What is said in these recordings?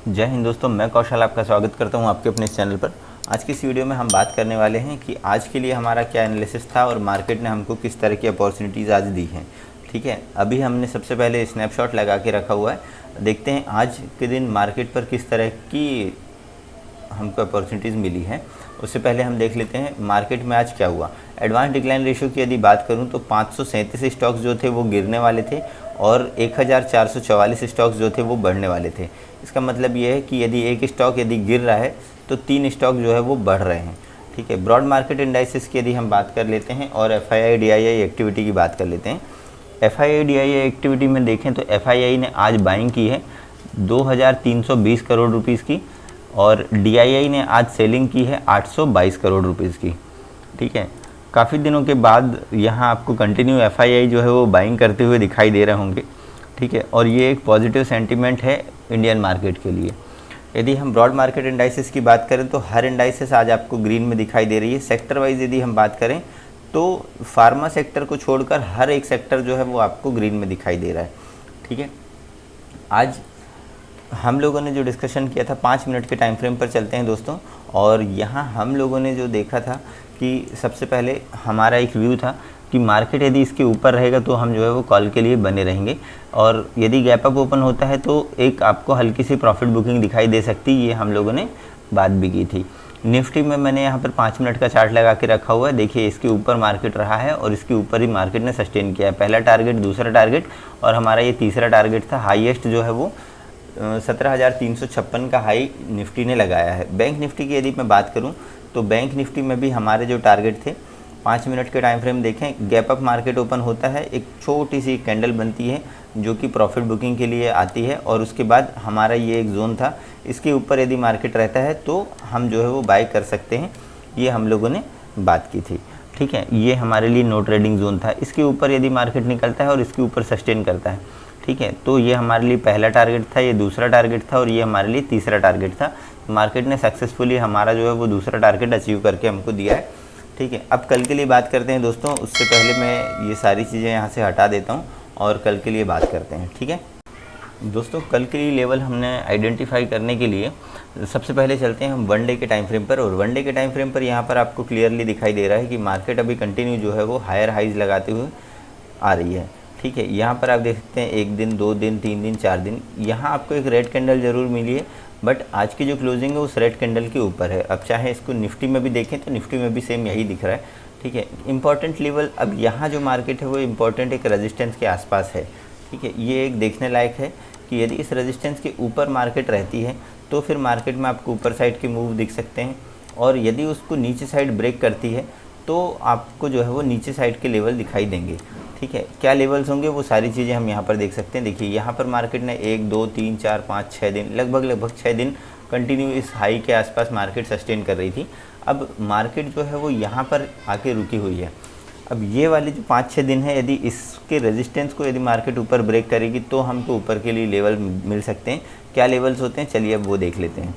जय हिंद दोस्तों, मैं कौशल आपका स्वागत करता हूं आपके अपने इस चैनल पर। आज की इस वीडियो में हम बात करने वाले हैं कि आज के लिए हमारा क्या एनालिसिस था और मार्केट ने हमको किस तरह की अपॉर्चुनिटीज़ आज दी हैं। ठीक है, अभी हमने सबसे पहले स्नैपशॉट लगा के रखा हुआ है। देखते हैं आज के दिन मार्केट पर किस तरह की हमको अपॉर्चुनिटीज़ मिली है। उससे पहले हम देख लेते हैं मार्केट में आज क्या हुआ। एडवांस डिक्लाइन रेशियो की यदि बात करूं तो 537 स्टॉक्स जो थे वो गिरने वाले थे और 1444 स्टॉक्स जो थे वो बढ़ने वाले थे। इसका मतलब ये है कि यदि एक स्टॉक यदि गिर रहा है तो 3 स्टॉक जो है वो बढ़ रहे हैं। ठीक है, ब्रॉड मार्केट इंडाइसिस की यदि हम बात कर लेते हैं और FII DII एक्टिविटी की बात कर लेते हैं। FII DII एक्टिविटी में देखें तो FII ने आज बाइंग की है 2320 करोड़ रुपीज़ की और DII ने आज सेलिंग की है 822 करोड़ रुपीज़ की। ठीक है, काफ़ी दिनों के बाद यहाँ आपको कंटिन्यू FII जो है वो बाइंग करते हुए दिखाई दे रहे होंगे। ठीक है, और ये एक पॉजिटिव सेंटीमेंट है इंडियन मार्केट के लिए। यदि हम ब्रॉड मार्केट इंडाइसिस की बात करें तो हर इंडाइसिस आज आपको ग्रीन में दिखाई दे रही है। सेक्टर वाइज यदि हम बात करें तो फार्मा सेक्टर को छोड़कर हर एक सेक्टर जो है वो आपको ग्रीन में दिखाई दे रहा है। ठीक है, आज हम लोगों ने जो डिस्कशन किया था 5 मिनट के टाइम फ्रेम पर चलते हैं दोस्तों। और यहाँ हम लोगों ने जो देखा था कि सबसे पहले हमारा एक व्यू था कि मार्केट यदि इसके ऊपर रहेगा तो हम जो है वो कॉल के लिए बने रहेंगे और यदि गैप अप ओपन होता है तो एक आपको हल्की सी प्रॉफिट बुकिंग दिखाई दे सकती है। ये हम लोगों ने बात भी की थी। निफ्टी में मैंने यहाँ पर 5 मिनट का चार्ट लगा के रखा हुआ है। देखिए, इसके ऊपर मार्केट रहा है और इसके ऊपर ही मार्केट ने सस्टेन किया है। पहला टारगेट, दूसरा टारगेट और हमारा ये तीसरा टारगेट था। हाईएस्ट जो है वो 17,356 का हाई निफ्टी ने लगाया है। बैंक निफ्टी की यदि मैं बात करूं तो बैंक निफ्टी में भी हमारे जो टारगेट थे 5 मिनट के टाइम फ्रेम देखें, गैप अप मार्केट ओपन होता है, एक छोटी सी कैंडल बनती है जो कि प्रॉफिट बुकिंग के लिए आती है और उसके बाद हमारा ये एक जोन था, इसके ऊपर यदि मार्केट रहता है तो हम जो है वो बाय कर सकते हैं। ये हम लोगों ने बात की थी। ठीक है, ये हमारे लिए नो ट्रेडिंग जोन था। इसके ऊपर यदि मार्केट निकलता है और इसके ऊपर सस्टेन करता है, ठीक है, तो ये हमारे लिए पहला टारगेट था, ये दूसरा टारगेट था और ये हमारे लिए तीसरा टारगेट था। मार्केट ने सक्सेसफुली हमारा जो है वो दूसरा टारगेट अचीव करके हमको दिया है। ठीक है, अब कल के लिए बात करते हैं दोस्तों। उससे पहले मैं ये सारी चीज़ें यहाँ से हटा देता हूँ और कल के लिए बात करते हैं। ठीक है दोस्तों, कल के लिए लेवल हमने आइडेंटिफाई करने के लिए सबसे पहले चलते हैं हम 1 डे के टाइम फ्रेम पर। और 1 डे के टाइम फ्रेम पर यहाँ पर आपको क्लियरली दिखाई दे रहा है कि मार्केट अभी कंटिन्यू जो है वो हायर हाइज लगाते हुए आ रही है। ठीक है, यहाँ पर आप देख सकते हैं 1 दिन, 2 दिन, 3 दिन, 4 दिन, यहाँ आपको एक रेड कैंडल ज़रूर मिली है, बट आज की जो क्लोजिंग है उस रेड कैंडल के ऊपर है। अब चाहे इसको निफ्टी में भी देखें तो निफ्टी में भी सेम यही दिख रहा है। ठीक है, इंपॉर्टेंट लेवल अब यहाँ जो मार्केट है वो इंपॉर्टेंट एक रेजिस्टेंस के आसपास है। ठीक है, ये एक देखने लायक है कि यदि इस रेजिस्टेंस के ऊपर मार्केट रहती है तो फिर मार्केट में आपको ऊपर साइड के मूव दिख सकते हैं और यदि उसको नीचे साइड ब्रेक करती है तो आपको जो है वो नीचे साइड के लेवल दिखाई देंगे। ठीक है, क्या लेवल्स होंगे वो सारी चीज़ें हम यहाँ पर देख सकते हैं। देखिए, यहाँ पर मार्केट ने 1, 2, 3, 4, 5, 6 दिन लगभग 6 दिन कंटिन्यू इस हाई के आसपास मार्केट सस्टेन कर रही थी। अब मार्केट जो है वो यहाँ पर आके रुकी हुई है। अब ये वाले जो 5-6 दिन है, यदि इसके रेजिस्टेंस को यदि मार्केट ऊपर ब्रेक करेगी तो हमको ऊपर के लिए लेवल मिल सकते हैं। क्या लेवल्स होते हैं चलिए अब वो देख लेते हैं।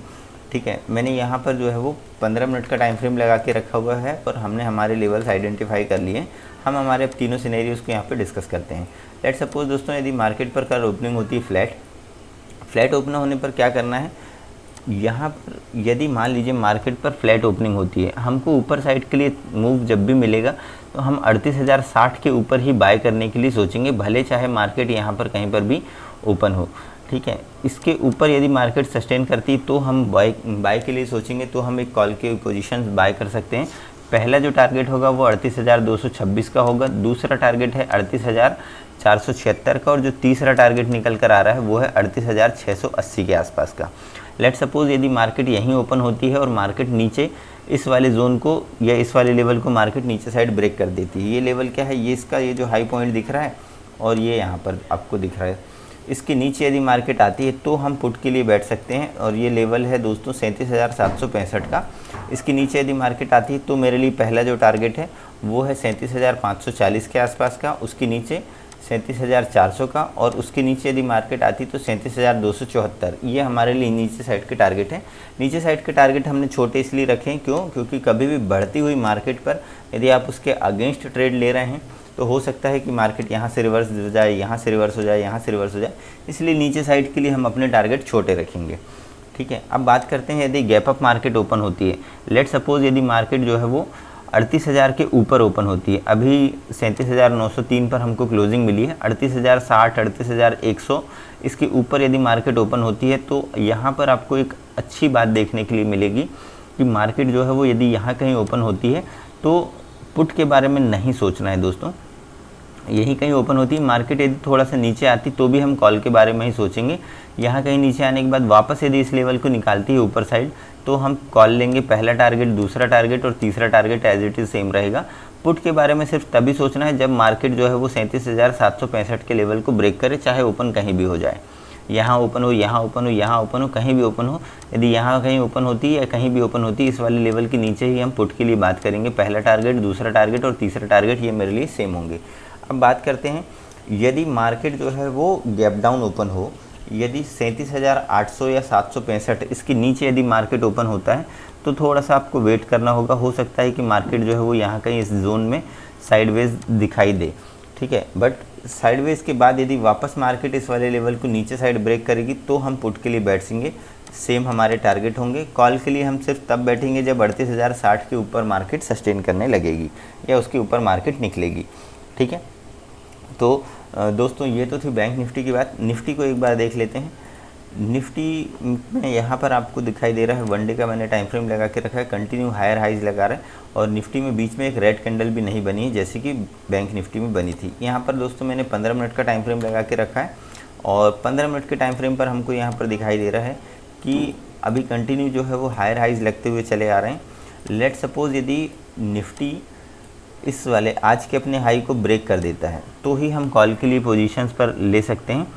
ठीक है, मैंने यहाँ पर जो है वो 15 मिनट का टाइम फ्रेम लगा के रखा हुआ है और हमने हमारे लेवल्स आइडेंटिफाई कर लिए। हम हमारे अब तीनों सिनेरियोज़ को यहाँ पे डिस्कस करते हैं। लेट्स सपोज दोस्तों, यदि मार्केट पर कल ओपनिंग होती है फ्लैट ओपन होने पर क्या करना है, यहाँ पर यदि मान लीजिए मार्केट पर फ्लैट ओपनिंग होती है, हमको ऊपर साइड के लिए मूव जब भी मिलेगा तो हम 38,060 के ऊपर ही बाय करने के लिए सोचेंगे, भले चाहे मार्केट यहाँ पर कहीं पर भी ओपन हो। ठीक है, इसके ऊपर यदि मार्केट सस्टेन करती है तो हम बाय के लिए सोचेंगे, तो हम एक कॉल के पोजीशंस बाय कर सकते हैं। पहला जो टारगेट होगा वो 38,226 का होगा, दूसरा टारगेट है 38,476 का और जो तीसरा टारगेट निकल कर आ रहा है वो है 38,680 के आसपास का। लेट्स सपोज यदि मार्केट यहीं ओपन होती है और मार्केट नीचे इस वाले जोन को या इस वाले लेवल को मार्केट नीचे साइड ब्रेक कर देती है। ये लेवल क्या है, ये इसका ये जो हाई पॉइंट दिख रहा है और ये यहाँ पर आपको दिख रहा है, इसके नीचे यदि मार्केट आती है तो हम पुट के लिए बैठ सकते हैं और ये लेवल है दोस्तों 37,765 का। इसके नीचे यदि मार्केट आती है तो मेरे लिए पहला जो टारगेट है वो है 37,540 के आसपास का, उसके नीचे 37,400 का और उसके नीचे यदि मार्केट आती तो 37,274। ये हमारे लिए नीचे साइड के टारगेट हैं। नीचे साइड के टारगेट हमने छोटे इसलिए रखे हैं क्योंकि कभी भी बढ़ती हुई मार्केट पर यदि आप उसके अगेंस्ट ट्रेड ले रहे हैं तो हो सकता है कि मार्केट यहाँ से रिवर्स हो जाए, यहाँ से रिवर्स हो जाए, यहाँ से रिवर्स हो जाए, इसलिए नीचे साइड के लिए हम अपने टारगेट छोटे रखेंगे। ठीक है। अब बात करते हैं यदि गैप अप मार्केट ओपन होती है, लेट सपोज यदि मार्केट जो है वो 38,000 के ऊपर ओपन होती है, अभी 37,903 पर हमको क्लोजिंग मिली है, 38,060, 38,100 इसके ऊपर यदि मार्केट ओपन होती है तो यहाँ पर आपको एक अच्छी बात देखने के लिए मिलेगी कि मार्केट जो है वो यदि यहाँ कहीं ओपन होती है तो पुट के बारे में नहीं सोचना है दोस्तों। यही कहीं ओपन होती है मार्केट, यदि थोड़ा सा नीचे आती तो भी हम कॉल के बारे में ही सोचेंगे। यहाँ कहीं नीचे आने के बाद वापस यदि इस लेवल को निकालती है ऊपर साइड तो हम कॉल लेंगे, पहला टारगेट, दूसरा टारगेट और तीसरा target as it is same रहेगा। पुट के बारे में सिर्फ तभी सोचना है जब मार्केट जो है वो 37,765 के लेवल को ब्रेक करे, चाहे ओपन कहीं भी हो जाए, यहाँ ओपन हो, यहाँ ओपन हो, यहाँ ओपन हो, कहीं भी ओपन हो। यदि यहाँ कहीं ओपन होती है या कहीं भी ओपन होती है, इस वाले लेवल के नीचे ही हम पुट के लिए बात करेंगे। पहला टारगेट, दूसरा टारगेट और तीसरा टारगेट ये मेरे लिए सेम होंगे। अब बात करते हैं यदि मार्केट जो है वो गैप डाउन ओपन हो, यदि 37,800 या 765 इसके नीचे यदि मार्केट ओपन होता है तो थोड़ा सा आपको वेट करना होगा। हो सकता है कि मार्केट जो है वो यहाँ कहीं इस जोन में साइडवेज दिखाई दे, ठीक है। बट साइडवेज के बाद यदि वापस मार्केट इस वाले लेवल को नीचे साइड ब्रेक करेगी तो हम पुट के लिए बैठेंगे, सेम हमारे टारगेट होंगे। कॉल के लिए हम सिर्फ तब बैठेंगे जब 38,060 के ऊपर मार्केट सस्टेन करने लगेगी या उसके ऊपर मार्केट निकलेगी, ठीक है। तो दोस्तों ये तो थी बैंक निफ्टी की बात। निफ्टी को एक बार देख लेते हैं। निफ्टी में यहाँ पर आपको दिखाई दे रहा है, वन डे का मैंने टाइम फ्रेम लगा के रखा है, कंटिन्यू हायर हाइज लगा रहा है और निफ्टी में बीच में एक रेड कैंडल भी नहीं बनी है जैसे कि बैंक निफ्टी में बनी थी। यहाँ पर दोस्तों मैंने 15 मिनट का टाइम फ्रेम लगा के रखा है और 15 मिनट के टाइम फ्रेम पर हमको यहाँ पर दिखाई दे रहा है कि अभी कंटिन्यू जो है वो हायर हाइज लगते हुए चले आ रहे हैं। लेट सपोज यदि निफ्टी इस वाले आज के अपने हाई को ब्रेक कर देता है तो ही हम कॉल के लिए पोजीशंस पर ले सकते हैं।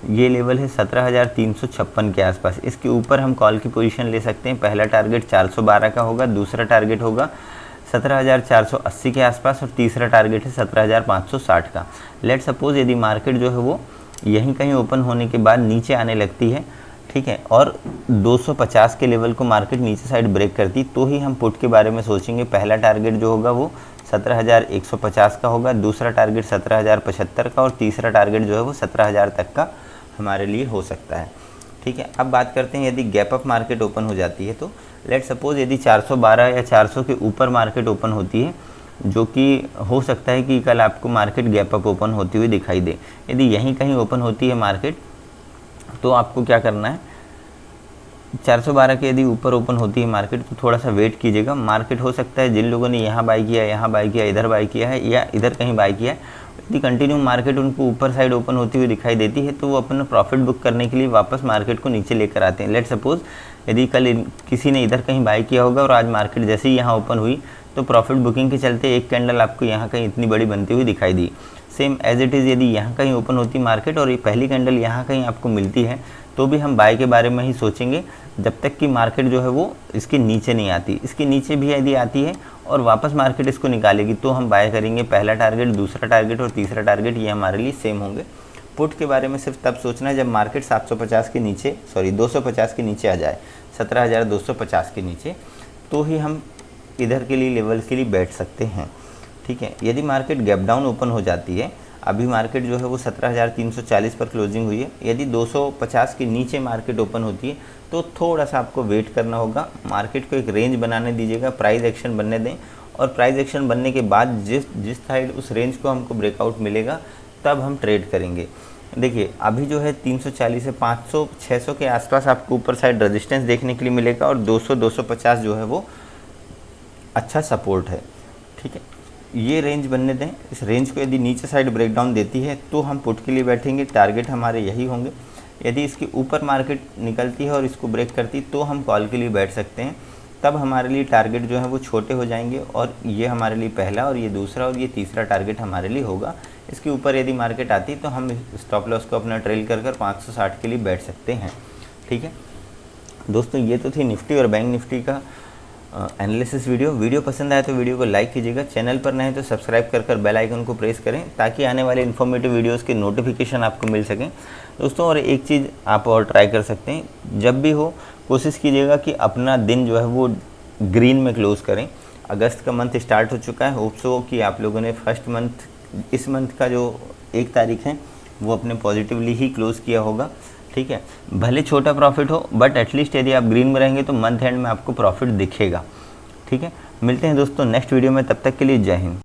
ये लेवल है 17,356 के आसपास, इसके ऊपर हम कॉल की पोजीशन ले सकते हैं। पहला टारगेट 412 का होगा, दूसरा टारगेट होगा 17,480 के आसपास और तीसरा टारगेट है 17,560 का। लेट सपोज यदि मार्केट जो है वो यहीं कहीं ओपन होने के बाद नीचे आने लगती है, ठीक है, और 250 के लेवल को मार्केट नीचे साइड ब्रेक करती तो ही हम पुट के बारे में सोचेंगे। पहला टारगेट जो होगा वो 17,150 का होगा, दूसरा टारगेट 17,075 का और तीसरा टारगेट जो है वो 17,000 तक का हमारे लिए हो सकता है, ठीक है। अब बात करते हैं यदि गैप अप मार्केट ओपन हो जाती है तो लेट सपोज यदि 412 या 400 के ऊपर मार्केट ओपन होती है, जो कि हो सकता है कि कल आपको मार्केट गैप अप ओपन होती हुई दिखाई दे। यदि यहीं कहीं ओपन होती है मार्केट तो आपको क्या करना है, 412 के यदि ऊपर ओपन होती है मार्केट तो थोड़ा सा वेट कीजिएगा। मार्केट हो सकता है जिन लोगों ने यहाँ बाई किया, यहाँ बाई किया, इधर बाई किया है या इधर कहीं बाई किया है, यदि कंटिन्यू मार्केट उनको ऊपर साइड ओपन होती हुई दिखाई देती है तो वो अपना प्रॉफिट बुक करने के लिए वापस मार्केट को नीचे लेकर आते हैं। लेट सपोज यदि कल किसी ने इधर कहीं बाई किया होगा और आज मार्केट जैसे ही यहाँ ओपन हुई तो प्रॉफिट बुकिंग के चलते एक कैंडल आपको यहाँ कहीं इतनी बड़ी बनती हुई दिखाई दी। सेम एज इट इज़ यदि यहाँ कहीं ओपन होती मार्केट और ये पहली कैंडल यहाँ कहीं आपको मिलती है तो भी हम बाय के बारे में ही सोचेंगे जब तक कि मार्केट जो है वो इसके नीचे नहीं आती। इसके नीचे भी यदि आती है और वापस मार्केट इसको निकालेगी तो हम बाय करेंगे। पहला टारगेट, दूसरा टारगेट और तीसरा टारगेट ये हमारे लिए सेम होंगे। पुट के बारे में सिर्फ तब सोचना है जब मार्केट 250 के नीचे आ जाए, 17,250 के नीचे, तो ही हम इधर के लिए लेवल के लिए बैठ सकते हैं, ठीक है। यदि मार्केट गैप डाउन ओपन हो जाती है, अभी मार्केट जो है वो 17,340 पर क्लोजिंग हुई है, यदि 250 के नीचे मार्केट ओपन होती है तो थोड़ा सा आपको वेट करना होगा। मार्केट को एक रेंज बनाने दीजिएगा, प्राइस एक्शन बनने दें और प्राइस एक्शन बनने के बाद जिस साइड उस रेंज को हमको ब्रेकआउट मिलेगा तब हम ट्रेड करेंगे। देखिए अभी जो है 340 से 500 600 के आसपास आपको ऊपर साइड रेजिस्टेंस देखने के लिए मिलेगा और 200-250 जो है वो अच्छा सपोर्ट है, ठीक है। ये रेंज बनने दें। इस रेंज को यदि नीचे साइड ब्रेकडाउन देती है तो हम पुट के लिए बैठेंगे, टारगेट हमारे यही होंगे। यदि इसके ऊपर मार्केट निकलती है और इसको ब्रेक करती तो हम कॉल के लिए बैठ सकते हैं। तब हमारे लिए टारगेट जो है वो छोटे हो जाएंगे और ये हमारे लिए पहला और ये दूसरा और ये तीसरा टारगेट हमारे लिए होगा। इसके ऊपर यदि मार्केट आती तो हम स्टॉप लॉस को अपना ट्रेल कर 560 के लिए बैठ सकते हैं, ठीक है दोस्तों। ये तो थी निफ्टी और बैंक निफ्टी का एनालिसिस वीडियो पसंद आए तो वीडियो को लाइक कीजिएगा। चैनल पर नए तो सब्सक्राइब कर बेल आइकन को प्रेस करें ताकि आने वाले इन्फॉर्मेटिव वीडियोस के नोटिफिकेशन आपको मिल सकें दोस्तों। और एक चीज़ आप और ट्राई कर सकते हैं, जब भी हो कोशिश कीजिएगा कि अपना दिन जो है वो ग्रीन में क्लोज़ करें। अगस्त का मंथ स्टार्ट हो चुका है, होप्स हो कि आप लोगों ने फर्स्ट मंथ, इस मंथ का जो 1 तारीख है वो अपने पॉजिटिवली ही क्लोज़ किया होगा, ठीक है, भले छोटा प्रॉफिट हो बट एटलीस्ट यदि आप ग्रीन में रहेंगे तो मंथ एंड में आपको प्रॉफिट दिखेगा। ठीक है, मिलते हैं दोस्तों नेक्स्ट वीडियो में, तब तक के लिए जय हिंद।